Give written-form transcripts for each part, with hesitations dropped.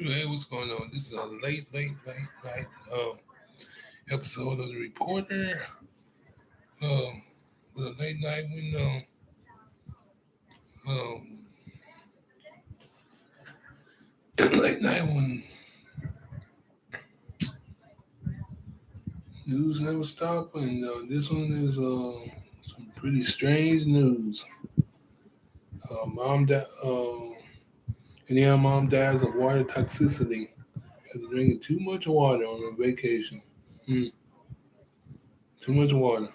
Hey, what's going on? This is a late night episode of the Reporter. Um, with a late night when um, late night when news never stop, and this one is some pretty strange news. Mom died. Indiana mom dies of water toxicity after drinking too much water on a vacation. Hmm, too much water.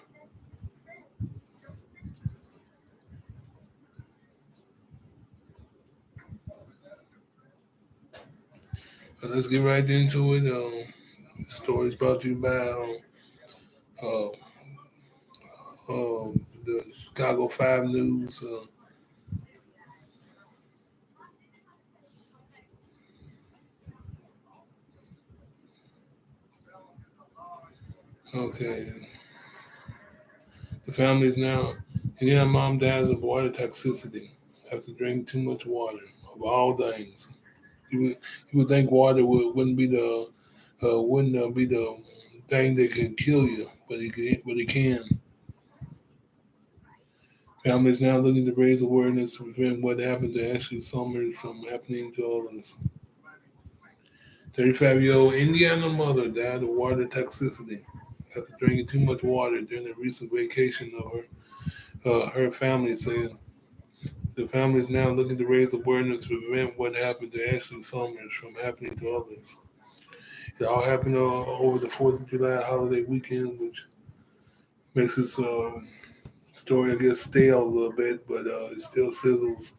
But let's get right into it. The story is brought to you by uh, the Chicago 5 News. Okay, the family is now, and yeah, mom dies of water toxicity after drinking too much water. Of all things, you would think water wouldn't be the wouldn't be the thing that can kill you, but it can. Family is now looking to raise awareness to prevent what happened to Ashley Summers from happening to others. 35-year-old Indiana mother died of water toxicity after drinking too much water during a recent vacation of her family said. The family is now looking to raise awareness to prevent what happened to Ashley Summers from happening to others. It all happened over the 4th of July holiday weekend, which makes this story, I guess, stale a little bit, but it still sizzles.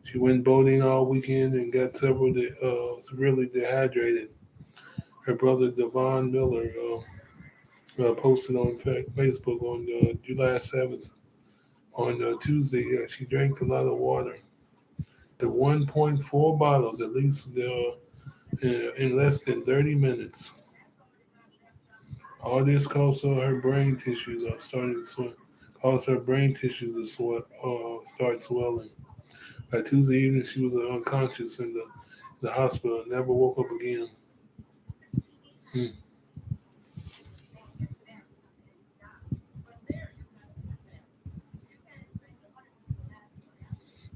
She went boating all weekend and got severely dehydrated. Her brother, Devon Miller, posted on Facebook on July 7th. On Tuesday, she drank a lot of water. 1.4 bottles at least in less than 30 minutes. All this caused her brain tissues are starting to swell. Caused her brain tissues to start swelling. By Tuesday evening, she was unconscious in the hospital and never woke up again. Hmm.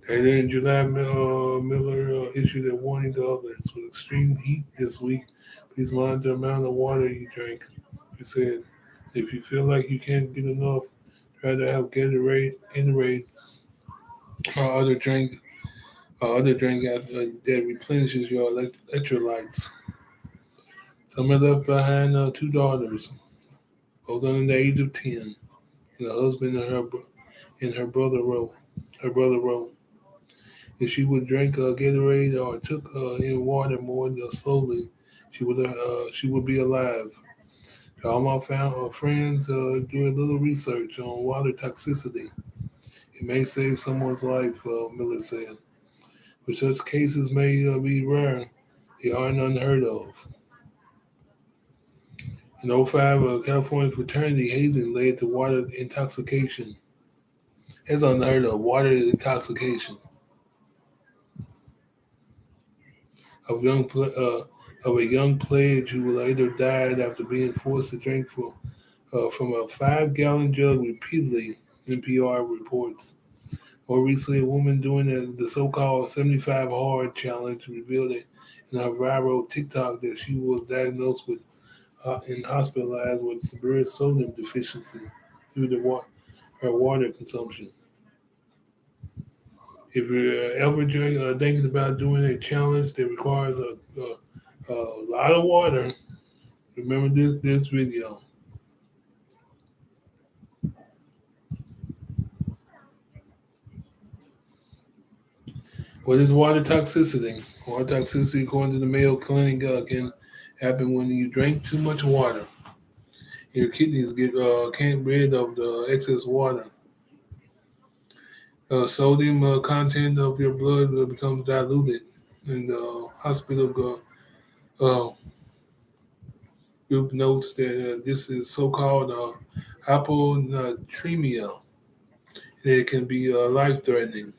And then in July, Miller issued a warning to others with extreme heat this week. Please monitor the amount of water you drink. He said, if you feel like you can't get enough, try to have Gatorade, or other drink that replenishes your electrolytes. Summer left behind two daughters, both under the age of 10, and a husband and her brother wrote. Her brother wrote, if she would drink Gatorade or took in water more slowly, she would be alive. All my friends do a little research on water toxicity. It may save someone's life, Miller said. But such cases may be rare. They aren't unheard of. In '05, California fraternity hazing led to water intoxication. It's unheard of. Water intoxication of of a young pledge who later died after being forced to drink from a 5-gallon jug repeatedly. NPR reports. More recently, a woman doing the so-called 75 hard challenge revealed it in her viral TikTok that she was diagnosed with and hospitalized with severe sodium deficiency due to her water consumption. If you're ever thinking about doing a challenge that requires a lot of water, remember this video. What is water toxicity? Water toxicity, according to the Mayo Clinic, can happen when you drink too much water. Your kidneys can't rid of the excess water. Sodium content of your blood becomes diluted, and the hospital uh, group notes that this is so-called hyponatremia. It can be life-threatening.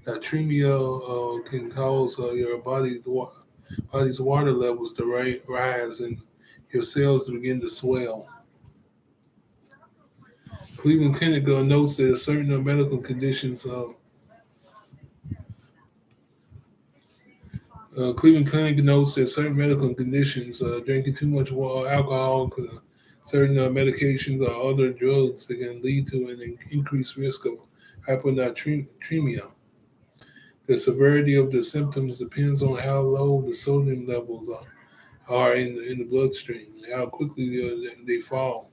Natremia can cause your body's water levels to rise and your cells to begin to swell. Cleveland Clinic notes that certain medical conditions. Cleveland Clinic notes that certain medical conditions, drinking too much alcohol, certain medications, or other drugs that can lead to an increased risk of hyponatremia. The severity of the symptoms depends on how low the sodium levels are in the bloodstream and how quickly they fall.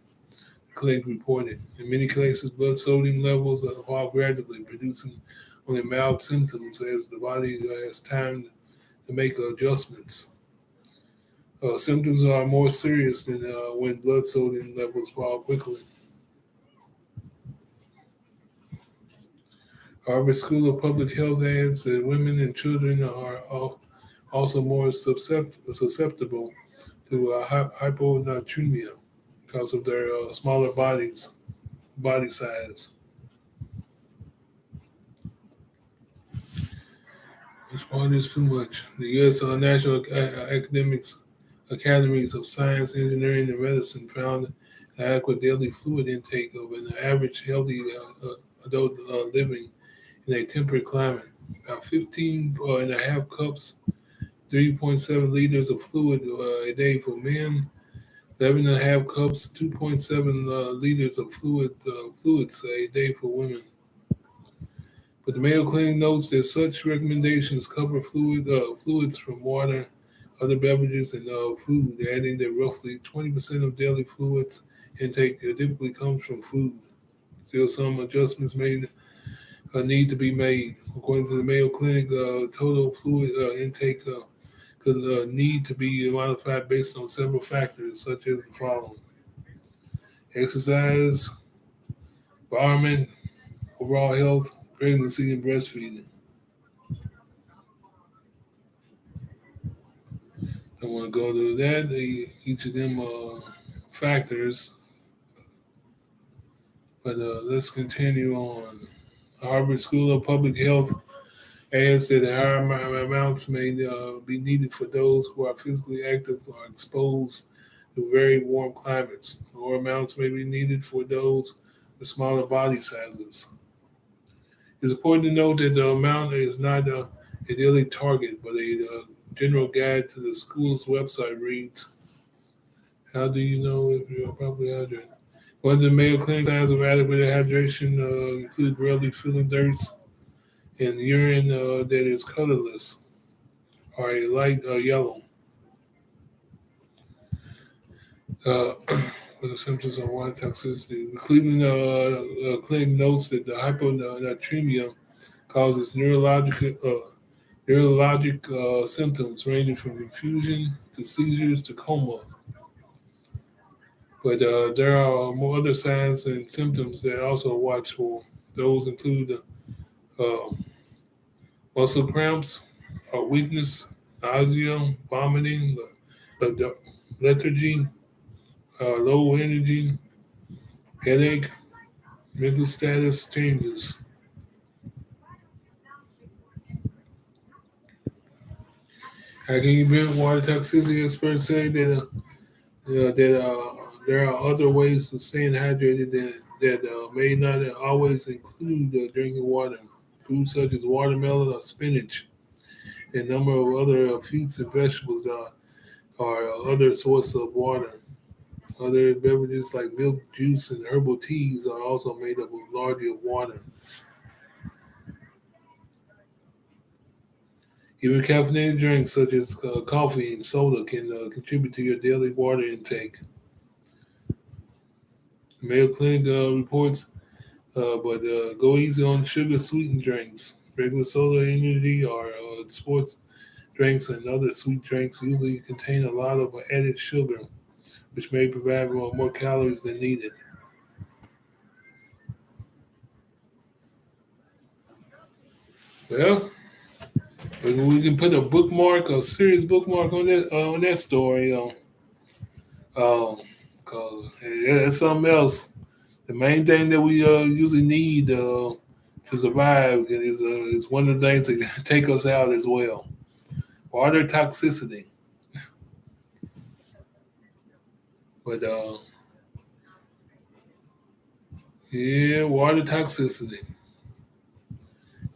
The clinic reported. In many cases, blood sodium levels fall gradually, producing only mild symptoms as the body has time to make adjustments. Symptoms are more serious than when blood sodium levels fall quickly. Harvard School of Public Health adds that women and children are also more susceptible to hyponatremia because of their smaller body size. Which one is too much? The U.S. National Academics Academies of Science, Engineering, and Medicine found an adequate daily fluid intake of an average healthy adult living in a temperate climate. About 15 and a half cups, 3.7 liters of fluid a day for men, 11 and a half cups, 2.7 liters of fluids a day for women. But the Mayo Clinic notes that such recommendations cover fluids from water, other beverages, and food, adding that roughly 20% of daily fluids intake typically comes from food. Still, some adjustments need to be made. According to the Mayo Clinic, total fluid intake could need to be modified based on several factors, such as the following: exercise, environment, overall health, pregnancy, and breastfeeding. I want to go to that. Each of them factors, but let's continue on. Harvard School of Public Health adds that higher amounts may be needed for those who are physically active or exposed to very warm climates. Lower amounts may be needed for those with smaller body sizes. It's important to note that the amount is not a daily target, but a general guide to the school's website reads, how do you know if you're properly hydrated? One of the Mayo Clinic signs of adequate hydration include rarely feeling thirst and urine that is colorless or a light yellow. Uh, for the symptoms of water toxicity. The Cleveland Clinic notes that the hyponatremia causes neurologic symptoms ranging from confusion to seizures to coma. But there are more other signs and symptoms that also watch for. Those include uh, muscle cramps, weakness, nausea, vomiting, lethargy, low energy, headache, mental status changes. How can you prevent water toxicity? Experts say that there are other ways to staying hydrated that may not always include drinking water. Foods such as watermelon or spinach, and a number of other fruits and vegetables are other sources of water. Other beverages like milk, juice, and herbal teas are also made up of largely of water. Even caffeinated drinks such as coffee and soda can contribute to your daily water intake. The Mayo Clinic reports, but go easy on sugar sweetened drinks. Regular soda, energy, or sports drinks and other sweet drinks usually contain a lot of added sugar, which may provide more calories than needed. Well, we can put a serious bookmark on that story. Um, cause that's something else. The main thing that we usually need to survive is one of the things that can take us out as well. Water toxicity. But yeah, water toxicity.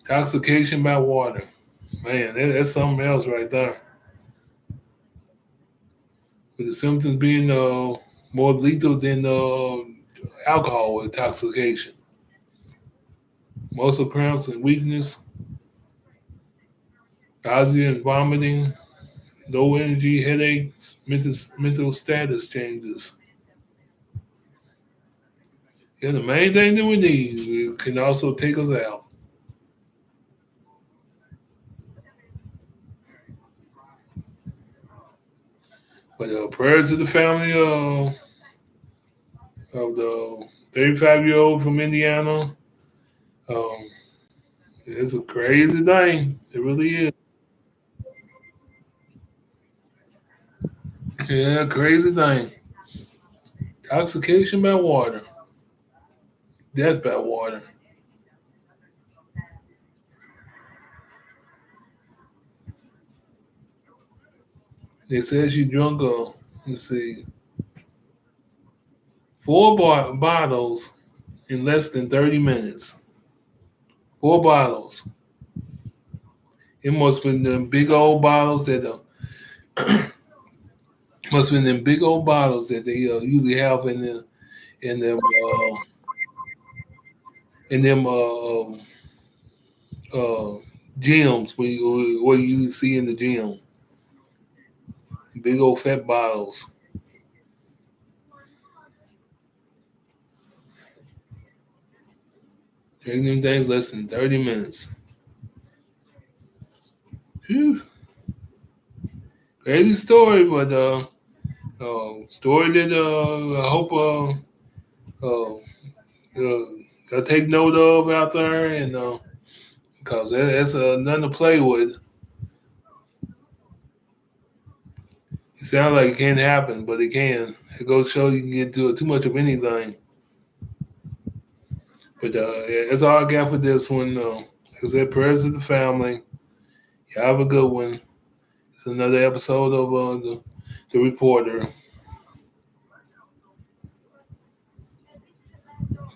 Intoxication by water. Man, that's something else right there. With the symptoms being more lethal than alcohol intoxication. Muscle cramps and weakness, nausea and vomiting, low energy, headaches, mental status changes. Yeah, the main thing that we need can also take us out. But prayers to the family of the 35-year-old from Indiana. Um, it's a crazy thing. It really is. Yeah, crazy thing. Intoxication by water. Death by water. They said she drunk, let's see, four bottles in less than 30 minutes. Four bottles. It must have been them big old bottles that must have been them big old bottles that they usually have in them in them uh, gyms where you usually see in the gym. Big old fat bottles. Drinking them things less than 30 minutes. Phew. Crazy story, but story that I hope I take note of out there, and because that's nothing to play with. It sounds like it can't happen, but it can. It goes to show you can get too much of anything. But yeah, that's all I got for this one. Like I said, prayers to the family. Y'all have a good one. It's another episode of the Reporter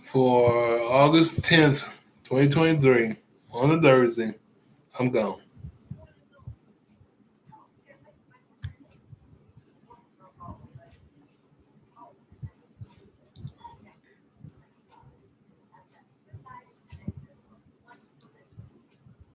for August 10th, 2023, on a Thursday. I'm gone.